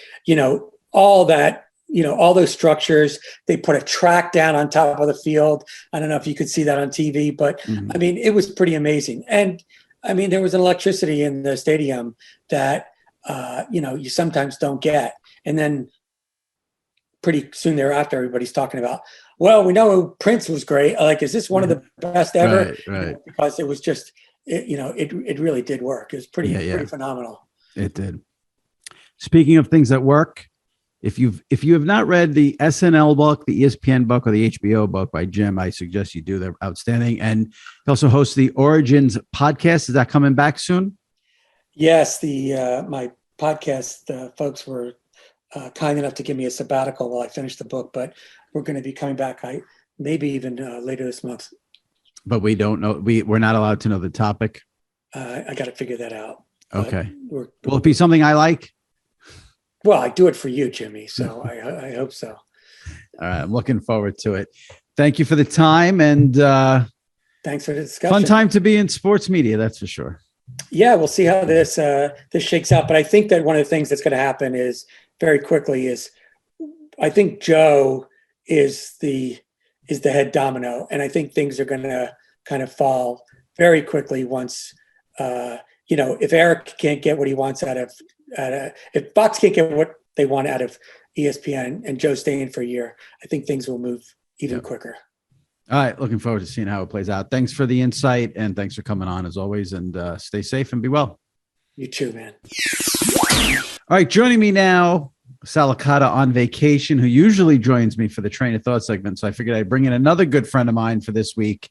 Speaker 2: all that, all those structures. They put a track down on top of the field. I don't know if you could see that on TV, but I mean, it was pretty amazing. And I mean, there was an electricity in the stadium that, you sometimes don't get. And then pretty soon thereafter, everybody's talking about, well, we know Prince was great. Like, is this one of the best ever?
Speaker 1: Right.
Speaker 2: Because it was just, it really did work. It was pretty phenomenal.
Speaker 1: It did. Speaking of things that work, if you have not read the SNL book, the ESPN book, or the HBO book by Jim, I suggest you do. They're outstanding. And he also hosts the Origins podcast. Is that coming back soon?
Speaker 2: Yes, my podcast folks were kind enough to give me a sabbatical while I finished the book, but we're going to be coming back. Maybe even later this month. But
Speaker 1: we don't know. We're not allowed to know the topic.
Speaker 2: I got to figure that out.
Speaker 1: Okay. Will it be something I like?
Speaker 2: Well, I do it for you, Jimmy. So I hope so.
Speaker 1: All right. I'm looking forward to it. Thank you for the time, and
Speaker 2: thanks for the discussion.
Speaker 1: Fun time to be in sports media. That's for sure.
Speaker 2: Yeah, we'll see how this shakes out. But I think that one of the things that's going to happen is very quickly is I think Joe is the head domino, and I think things are going to kind of fall very quickly once, if Eric can't get what he wants if Fox can't get what they want out of ESPN and Joe staying for a year, I think things will move even quicker.
Speaker 1: All right. Looking forward to seeing how it plays out. Thanks for the insight and thanks for coming on as always, and stay safe and be well.
Speaker 2: You too, man.
Speaker 1: All right. Joining me now, Sal Licata on vacation, who usually joins me for the Traina Thoughts segment. So I figured I'd bring in another good friend of mine for this week.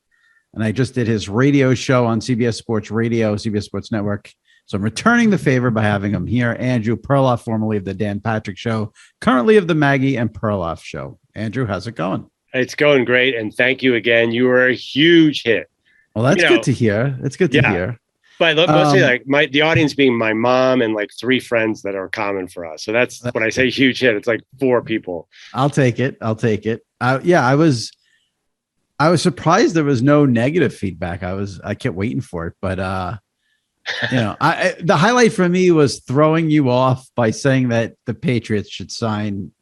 Speaker 1: And I just did his radio show on CBS Sports Radio, CBS Sports Network. So I'm returning the favor by having him here. Andrew Perloff, formerly of the Dan Patrick Show, currently of the Maggie and Perloff Show. Andrew, how's it going?
Speaker 3: It's going great. And thank you again. You were a huge hit.
Speaker 1: Well, that's good to hear. It's good to hear.
Speaker 3: But mostly the audience being my mom and like 3 friends that are common for us. So that's when I say huge hit, it's like 4 people.
Speaker 1: I'll take it. I was surprised there was no negative feedback. I kept waiting for it, but the highlight for me was throwing you off by saying that the Patriots should sign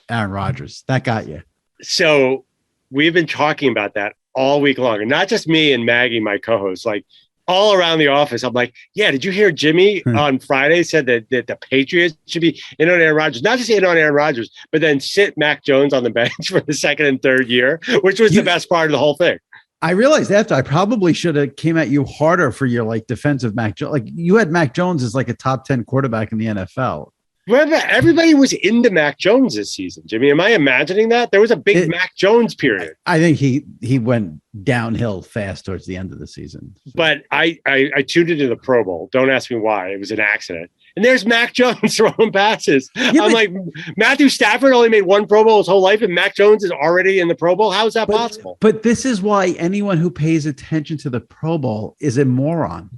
Speaker 1: Aaron Rodgers. That got you. So
Speaker 3: we've been talking about that all week long, and not just me and Maggie, my co-host, like all around the office. I'm like, yeah, did you hear Jimmy on Friday said that the Patriots should be in on Aaron Rodgers, not just in on Aaron Rodgers, but then sit Mac Jones on the bench for the 2nd and 3rd year, which was the best part of the whole thing.
Speaker 1: I realized after I probably should have came at you harder for your defensive Mac Jones. Like you had Mac Jones as like a top 10 quarterback in the NFL.
Speaker 3: Remember, everybody was into Mac Jones this season, Jimmy. Am I imagining that? There was a big Mac Jones period.
Speaker 1: I think he went downhill fast towards the end of the season. So.
Speaker 3: But I tuned into the Pro Bowl. Don't ask me why. It was an accident. And there's Mac Jones throwing passes. I'm like, Matthew Stafford only made 1 Pro Bowl his whole life, and Mac Jones is already in the Pro Bowl. How is that possible?
Speaker 1: But this is why anyone who pays attention to the Pro Bowl is a moron.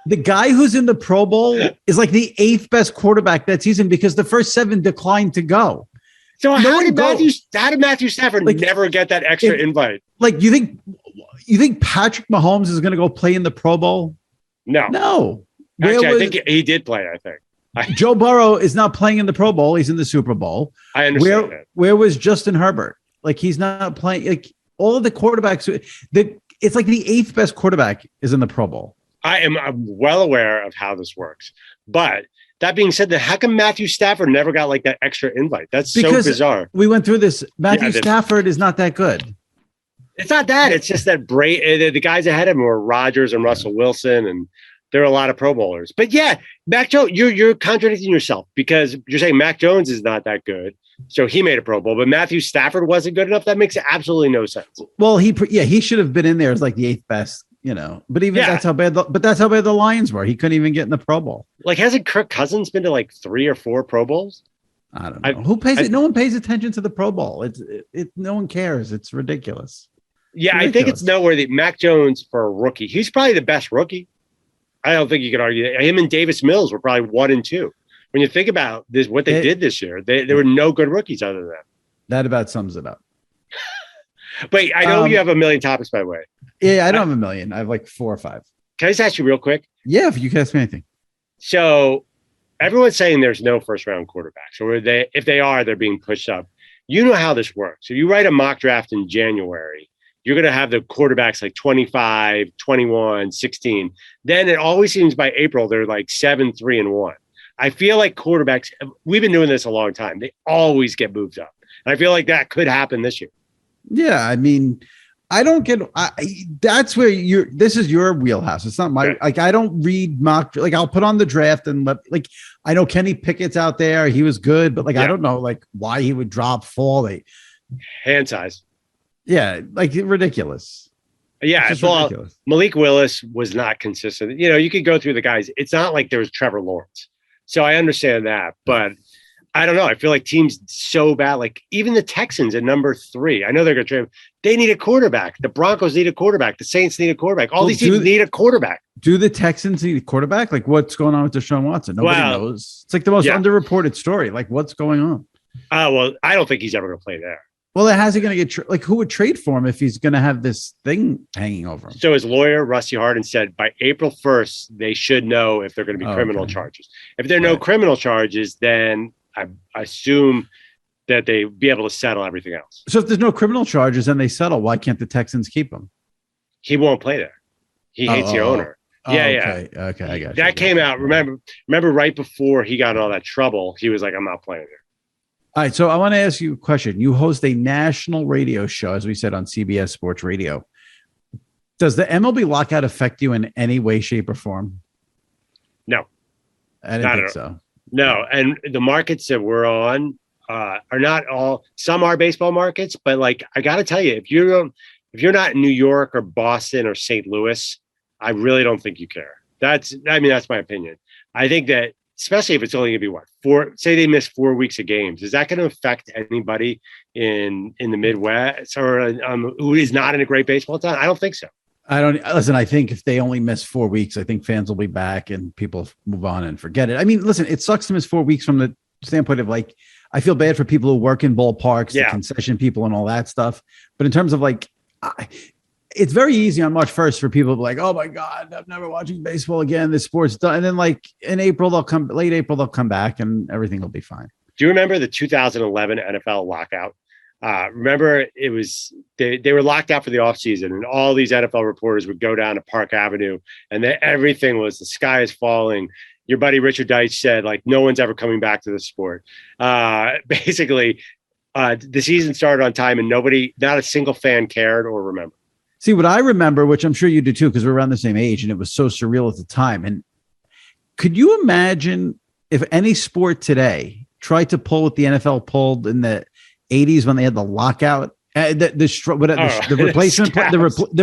Speaker 1: The guy who's in the Pro Bowl is like the 8th best quarterback that season because the first 7 declined to go.
Speaker 3: So how did Matthew Stafford never get that extra invite?
Speaker 1: Like you think Patrick Mahomes is going to go play in the Pro Bowl? No.
Speaker 3: Actually, I think he did play. I think
Speaker 1: Joe Burrow is not playing in the Pro Bowl. He's in the Super Bowl.
Speaker 3: I understand that.
Speaker 1: Where was Justin Herbert? Like he's not playing. Like all of the quarterbacks. It's like the 8th best quarterback is in the Pro Bowl.
Speaker 3: I'm well aware of how this works. But that being said, how come Matthew Stafford never got like that extra invite? That's so bizarre.
Speaker 1: We went through this. Matthew Stafford is not that good.
Speaker 3: It's not that. It's just that the guys ahead of him were Rodgers and Russell Wilson, and there are a lot of Pro Bowlers. But yeah, Mac Jones, you're contradicting yourself because you're saying Mac Jones is not that good. So he made a Pro Bowl, but Matthew Stafford wasn't good enough. That makes absolutely no sense.
Speaker 1: Well, he should have been in there as like the 8th best. But even that's how bad the Lions were. He couldn't even get in the Pro Bowl.
Speaker 3: Like, hasn't Kirk Cousins been to like 3 or 4 Pro Bowls?
Speaker 1: I don't know. Who pays it? No one pays attention to the Pro Bowl. No one cares. It's ridiculous.
Speaker 3: Yeah, I think it's noteworthy. Mac Jones for a rookie. He's probably the best rookie. I don't think you could argue that. Him and Davis Mills were probably 1 and 2. When you think about this, what they did this year, there were no good rookies other than that.
Speaker 1: That about sums it up.
Speaker 3: But I know you have a million topics, by the way.
Speaker 1: Yeah, I don't have a million. I have like 4 or 5.
Speaker 3: Can I just ask you real quick?
Speaker 1: Yeah, if you can ask me anything.
Speaker 3: So everyone's saying there's no first-round quarterbacks. Or if they are, they're being pushed up. You know how this works. If you write a mock draft in January, you're going to have the quarterbacks like 25, 21, 16. Then it always seems by April, they're like 7, 3, and 1. I feel like quarterbacks, we've been doing this a long time. They always get moved up. And I feel like that could happen this year.
Speaker 1: Yeah, I mean, I don't get. That's where this is your wheelhouse. It's not my. Like, I don't read mock. Like, I'll put on the draft and I know Kenny Pickett's out there. He was good, but I don't know why he would fall.
Speaker 3: Hand size.
Speaker 1: Yeah, ridiculous.
Speaker 3: Yeah, ridiculous. Malik Willis was not consistent. You could go through the guys. It's not like there was Trevor Lawrence. So I understand that, but I don't know. I feel like teams so bad. Like even the Texans at number 3. I know they're going to trade. They need a quarterback. The Broncos need a quarterback. The Saints need a quarterback. All these teams need a quarterback.
Speaker 1: Do the Texans need a quarterback? Like what's going on with Deshaun Watson? Nobody knows. It's like the most underreported story. Like what's going on?
Speaker 3: Well, I don't think he's ever going to play there.
Speaker 1: Well, how's he going to get who would trade for him if he's going to have this thing hanging over him?
Speaker 3: So his lawyer, Rusty Hardin, said by April 1st, they should know if they're going to be criminal charges. If there are no criminal charges, then I assume that they be able to settle everything else.
Speaker 1: So if there's no criminal charges and they settle, why can't the Texans keep him?
Speaker 3: He won't play there. He hates the owner.
Speaker 1: Okay, I got you.
Speaker 3: That came out. Remember right before he got in all that trouble, he was like, I'm not playing there.
Speaker 1: All right, so I want to ask you a question. You host a national radio show, as we said, on CBS Sports Radio. Does the MLB lockout affect you in any way, shape, or form?
Speaker 3: No.
Speaker 1: I didn't think so.
Speaker 3: No, and the markets that we're on are not all. Some are baseball markets, but like I got to tell you, if you're not in New York or Boston or St. Louis, I really don't think you care. That's my opinion. I think that especially if it's only going to be say they miss 4 weeks of games, is that going to affect anybody in the Midwest or who is not in a great baseball town? I don't think so.
Speaker 1: I think if they only miss 4 weeks, I think fans will be back and people move on and forget it. I mean, listen, it sucks to miss 4 weeks from the standpoint of like, I feel bad for people who work in ballparks, the concession people and all that stuff. But in terms of like, it's very easy on March 1st for people to be like, oh my God, I'm never watching baseball again. This sport's done. And then like in late April, they'll come back and everything will be fine.
Speaker 3: Do you remember the 2011 NFL lockout? Remember it was, they were locked out for the offseason and all these NFL reporters would go down to Park Avenue and everything was the sky is falling. Your buddy Richard Deitch said like, no one's ever coming back to the sport. Basically the season started on time and not a single fan cared or remembered.
Speaker 1: See, what I remember, which I'm sure you do too, because we're around the same age and it was so surreal at the time. And could you imagine if any sport today tried to pull what the NFL pulled in the 80s when they had the lockout, the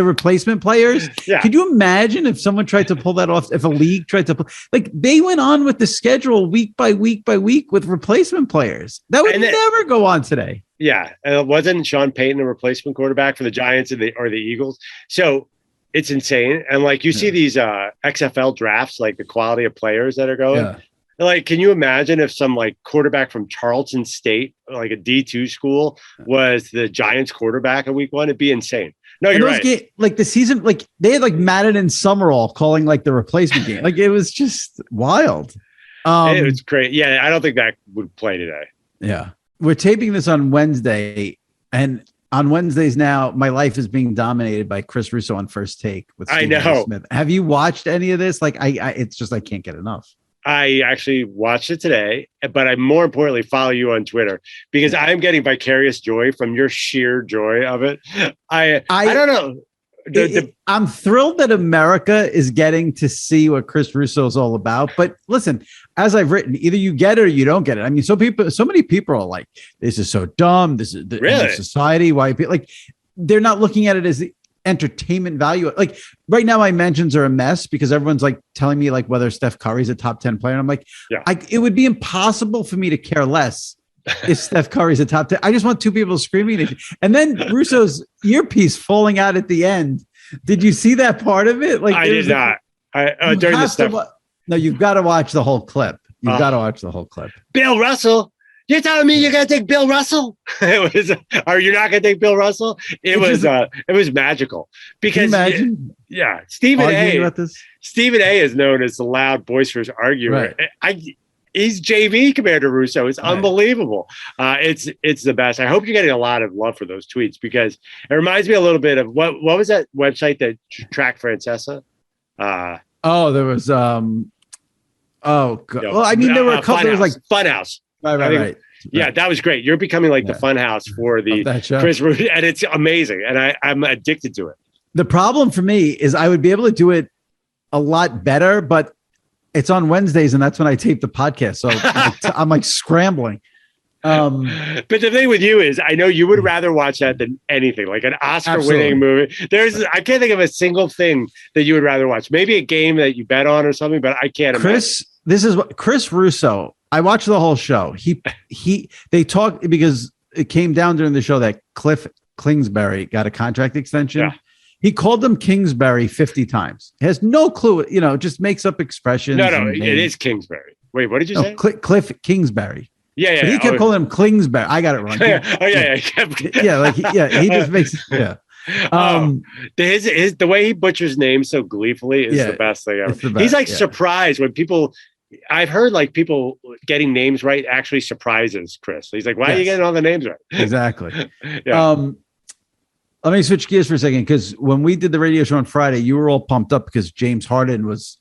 Speaker 1: replacement players?
Speaker 3: Yeah.
Speaker 1: Could you imagine if someone tried to pull that off? If a league tried to pull, like they went on with the schedule week by week by week with replacement players. That would never go on today.
Speaker 3: Yeah, and wasn't Sean Payton a replacement quarterback for the Giants or the Eagles? So it's insane. And like you see these XFL drafts, like the quality of players that are going. Yeah. Like, can you imagine if some like quarterback from Charleston State, like a D2 school, was the Giants quarterback in week 1? It'd be insane. No, you're right.
Speaker 1: Like the season, like they had like Madden and Summerall calling like the replacement game. Like it was just wild.
Speaker 3: It was great. Yeah, I don't think that would play today.
Speaker 1: Yeah. We're taping this on Wednesday, and on Wednesdays now, my life is being dominated by Chris Russo on First Take with Stephen A. Smith. Have you watched any of this? Like, it's just I can't get enough.
Speaker 3: I actually watched it today, but I more importantly follow you on Twitter because I'm getting vicarious joy from your sheer joy of it. I don't know.
Speaker 1: I'm thrilled that America is getting to see what Chris Russo is all about. But listen, as I've written, either you get it or you don't get it. I mean, so many people are like, "This is so dumb. This is the society. Why?" Like, they're not looking at it as the entertainment value. Like right now, my mentions are a mess because everyone's like telling me like whether Steph Curry's a top 10 player. And I'm like, it would be impossible for me to care less if Steph Curry's a top 10. I just want two people screaming. And then Russo's earpiece falling out at the end. Did you see that part of it? Like
Speaker 3: I did not. During the stuff.
Speaker 1: No, you've got to watch the whole clip. You've got to watch the whole clip.
Speaker 3: Bill Russell. You're telling me you're gonna take Bill Russell? Or you're not gonna take Bill Russell? It was magical because Stephen A is known as the loud, boisterous arguer. Right. He's JV Commander Russo. It's unbelievable. It's the best. I hope you're getting a lot of love for those tweets because it reminds me a little bit of what was that website that tracked Francesa?
Speaker 1: There was well, I mean, there were a couple. There was like
Speaker 3: Funhouse.
Speaker 1: Right.
Speaker 3: Yeah, that was great. You're becoming like the Funhouse for the Chris Root, and it's amazing. And I'm addicted to it.
Speaker 1: The problem for me is I would be able to do it a lot better, but it's on Wednesdays, and that's when I tape the podcast. So I'm like scrambling.
Speaker 3: But the thing with you is, I know you would rather watch that than anything, like an Oscar-winning movie. I can't think of a single thing that you would rather watch. Maybe a game that you bet on or something, but I can't imagine.
Speaker 1: This is what Chris Russo. I watched the whole show. They talked because it came down during the show that Cliff Kingsbury got a contract extension. Yeah. He called them Kingsbury 50 times. He has no clue, just makes up expressions.
Speaker 3: No, it is Kingsbury. Wait, what did you say?
Speaker 1: Cliff Kingsbury.
Speaker 3: Yeah.
Speaker 1: So he kept calling him Kingsbury. I got it wrong. He just makes
Speaker 3: the way he butchers names so gleefully is the best thing ever. He's like surprised when people. I've heard like people getting names right actually surprises Chris. He's like, why are you getting all the names right?
Speaker 1: Exactly. Let me switch gears for a second, because when we did the radio show on Friday, you were all pumped up because James Harden was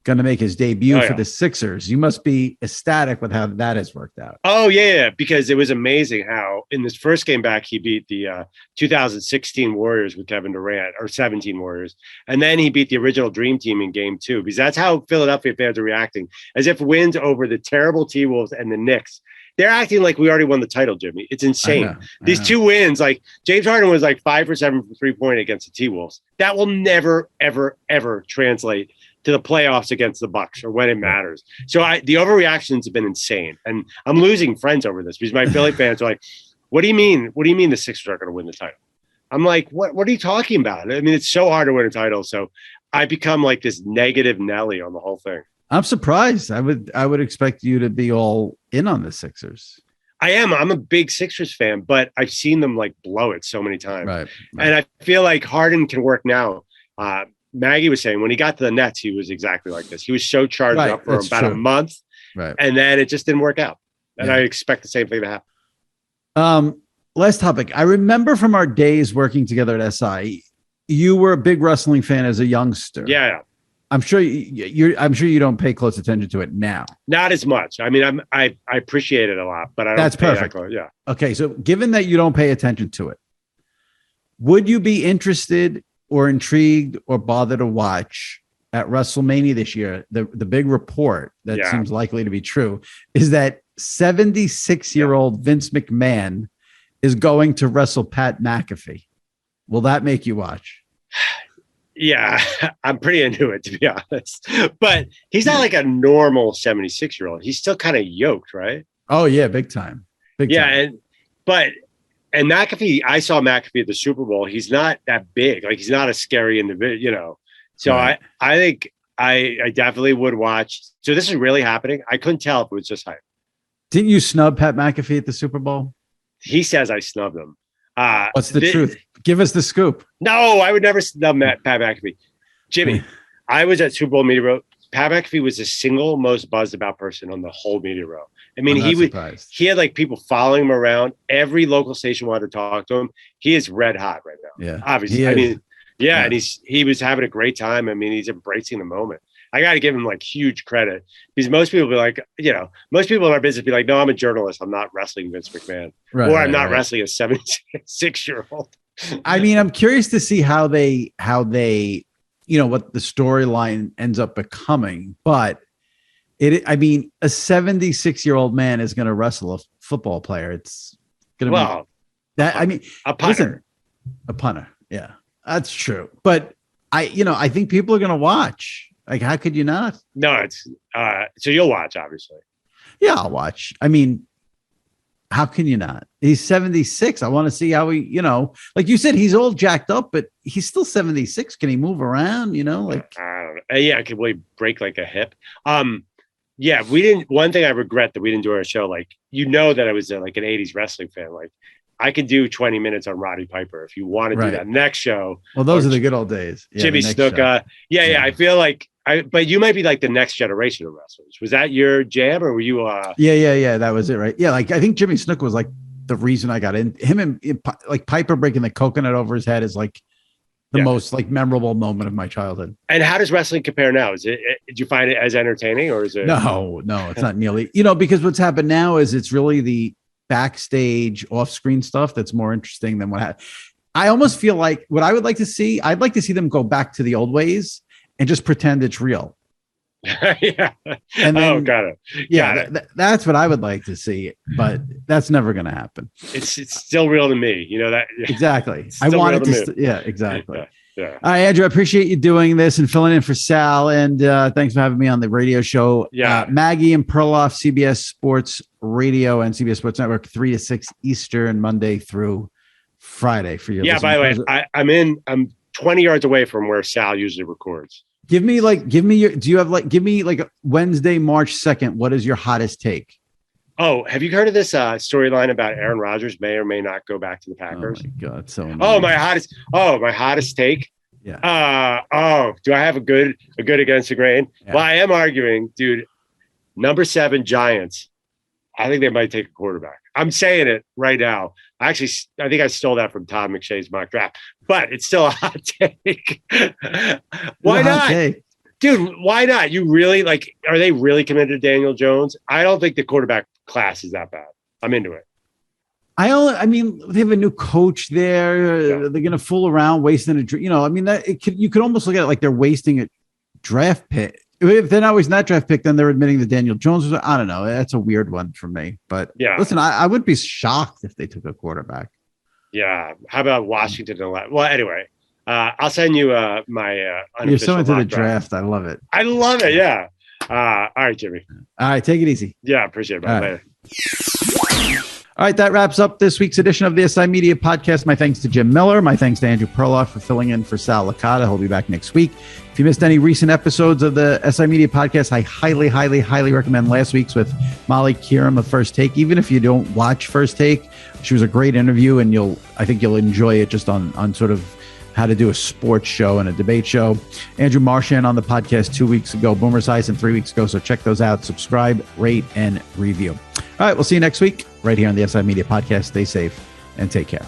Speaker 1: going to make his debut for the Sixers. You must be ecstatic with how that has worked out.
Speaker 3: Oh, yeah, because it was amazing how in this first game back, he beat the 2016 Warriors with Kevin Durant, or 17 Warriors. And then he beat the original Dream Team in game 2, because that's how Philadelphia fans are reacting, as if wins over the terrible T-Wolves and the Knicks. They're acting like we already won the title, Jimmy. It's insane. I know. These 2 wins, like James Harden was like 5 for 7 from 3-point against the T-Wolves. That will never, ever, ever translate to the playoffs against the Bucks or when it matters. So the overreactions have been insane. And I'm losing friends over this because my Philly fans are like, what do you mean? What do you mean the Sixers are going to win the title? I'm like, what are you talking about? I mean, it's so hard to win a title. So I become like this negative Nelly on the whole thing. I'm
Speaker 1: surprised. I would expect you to be all in on the Sixers.
Speaker 3: I am. I'm a big Sixers fan, but I've seen them like blow it so many times.
Speaker 1: Right.
Speaker 3: And I feel like Harden can work now. Maggie was saying when he got to the Nets, he was exactly like this. He was so charged up for about a month, and then it just didn't work out. And I expect the same thing to happen.
Speaker 1: Last topic. I remember from our days working together at SI, you were a big wrestling fan as a youngster.
Speaker 3: Yeah.
Speaker 1: I'm sure you don't pay close attention to it now.
Speaker 3: Not as much. I mean, I appreciate it a lot, but I don't.
Speaker 1: That's perfect.
Speaker 3: Yeah.
Speaker 1: Okay, so given that you don't pay attention to it, would you be interested or intrigued or bother to watch at WrestleMania this year? The big report that seems likely to be true is that 76-year-old Vince McMahon is going to wrestle Pat McAfee. Will that make you watch?
Speaker 3: Yeah, I'm pretty into it, to be honest. But he's not like a normal 76-year-old. He's still kind of yoked, right?
Speaker 1: Oh, yeah, big time. Big time.
Speaker 3: And McAfee, I saw McAfee at the Super Bowl. He's not that big. Like, he's not a scary individual, you know. So right. I think I definitely would watch. So this is really happening. I couldn't tell if it was just hype.
Speaker 1: Didn't you snub Pat McAfee at the Super Bowl?
Speaker 3: He says I snubbed him.
Speaker 1: What's the truth? Give us the scoop.
Speaker 3: No, I would never snub Pat McAfee. Jimmy, I was at Super Bowl media row. Pat McAfee was the single most buzzed about person on the whole media row. I mean, he had like people following him around. Every local station wanted to talk to him. He is red hot right now.
Speaker 1: Yeah,
Speaker 3: obviously. I mean, and he was having a great time. I mean, he's embracing the moment. I got to give him like huge credit, because most people be like, most people in our business be like, no, I'm a journalist. I'm not wrestling Vince McMahon, or I'm not wrestling a 76-year-old.
Speaker 1: I mean, I'm curious to see how they, what the storyline ends up becoming. But I mean, a 76-year-old man is going to wrestle a football player. It's going to be that. I mean,
Speaker 3: a punter.
Speaker 1: Listen, a punter. Yeah, that's true. But I think people are going to watch. Like, how could you not?
Speaker 3: No, it's so you'll watch, obviously.
Speaker 1: Yeah, I'll watch. I mean, how can you not? He's 76. I want to see how he, like you said, he's all jacked up, but he's still 76. Can he move around? Like,
Speaker 3: I don't know. Yeah, could we break like a hip? Yeah, we didn't. One thing I regret that we didn't do our show, like, that I was like an 80s wrestling fan. Like, I could do 20 minutes on Roddy Piper if you want to do that next show.
Speaker 1: Well, those are the good old days.
Speaker 3: Yeah, Jimmy Snuka. Yeah. I feel like but you might be like the next generation of wrestlers. Was that your jam, or were you?
Speaker 1: Yeah. That was it, right? Yeah, like I think Jimmy Snuka was like the reason I got in. Him and like Piper breaking the coconut over his head is like the most like memorable moment of my childhood.
Speaker 3: And how does wrestling compare now? Did you find it as entertaining, or is it?
Speaker 1: No, it's not nearly. Because what's happened now is it's really the backstage off-screen stuff that's more interesting than what happened. I almost feel like what I would like to see, I'd like to see them go back to the old ways and just pretend it's real.
Speaker 3: Yeah.
Speaker 1: And then,
Speaker 3: got it.
Speaker 1: That's what I would like to see, but that's never going to happen.
Speaker 3: It's still real to me. That
Speaker 1: exactly. I wanted to.
Speaker 3: Yeah,
Speaker 1: exactly.
Speaker 3: Yeah.
Speaker 1: All right, Andrew, I appreciate you doing this and filling in for Sal. And thanks for having me on the radio show.
Speaker 3: Yeah.
Speaker 1: Maggie and Perloff, CBS Sports Radio and CBS Sports Network, 3 to 6 Eastern, Monday through Friday for your.
Speaker 3: Yeah. By the way, I'm 20 yards away from where Sal usually records. Give me
Speaker 1: Wednesday, March 2nd. What is your hottest take?
Speaker 3: Oh, have you heard of this storyline about Aaron Rodgers may or may not go back to the Packers?
Speaker 1: Oh my God, so annoying.
Speaker 3: my hottest take.
Speaker 1: Yeah.
Speaker 3: Do I have a good against the grain? Yeah. Well, I am arguing, dude. Number 7 Giants. I think they might take a quarterback. I'm saying it right now. I think I stole that from Todd McShay's mock draft, but it's still a hot take. Why not? Dude, why not? You really are they really committed to Daniel Jones? I don't think the quarterback class is that bad. I'm into it.
Speaker 1: I mean, they have a new coach there. Yeah. They're going to fool around, wasting you could almost look at it like they're wasting a draft pick. If they're not wasting that draft pick, then they're admitting that Daniel Jones was, I don't know. That's a weird one for me. But yeah, listen, I would be shocked if they took a quarterback.
Speaker 3: Yeah. How about Washington? Well, anyway, I'll send you my
Speaker 1: You're so into the draft. I love it.
Speaker 3: I love it. Yeah. All right, Jimmy.
Speaker 1: All right. Take it easy.
Speaker 3: Yeah. Appreciate it. Later.
Speaker 1: All right, that wraps up this week's edition of the SI Media Podcast. My thanks to Jim Miller. My thanks to Andrew Perloff for filling in for Sal Licata. He'll be back next week. If you missed any recent episodes of the SI Media Podcast, I highly, highly, highly recommend last week's with Molly Kieran of First Take. Even if you don't watch First Take, she was a great interview, and I think you'll enjoy it just on sort of how to do a sports show and a debate show. Andrew Marchand on the podcast 2 weeks ago, Boomer Esiason 3 weeks ago. So check those out. Subscribe, rate, and review. All right, we'll see you next week right here on the SI Media Podcast. Stay safe and take care.